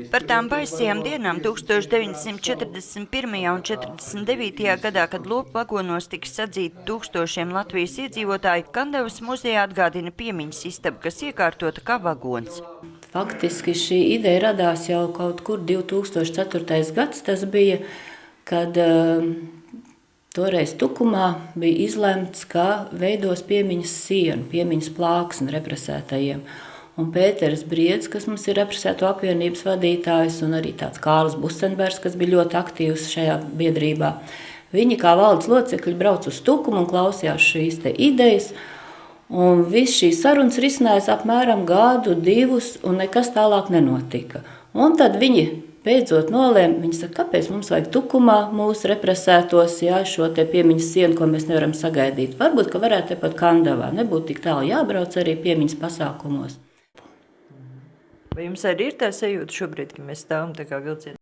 Par tām baisajām dienām 1941. un 49. gadā, kad lopu vagonos tika sadzīti tūkstošiem Latvijas iedzīvotāji, Kandavas muzejā atgādina piemiņas istaba, kas iekārtota kā vagons. Faktiski šī ideja radās jau kaut kur 2004. gads. Tas bija, kad toreiz Tukumā bija izlemts, ka veidos piemiņas sienu, piemiņas plāksni represētajiem. Un Pēters Briedis, kas mums ir represēto apvienības vadītājs, un arī tāds Kārlis Busenbergs, kas bija ļoti aktīvs šajā biedrībā, viņi kā valdes locekļi brauc uz Tukumu un klausījās šīs te idejas. Un viss šīs sarunas risinājās apmēram gadu, divus, un nekas tālāk nenotika. Un tad viņi beidzot nolēma, viņi saka, kāpēc mums vajag Tukumā mūsu represētos, šo te piemiņas sienu, ko mēs nevaram sagaidīt. Varbūt, ka varētu tepat Kandavā, nebūtu tik tālu jābrauc arī piemiņas pasākumos. Vai jums arī ir tā sajūta šobrīd, ka mēs stāvam tā kā vilcienā?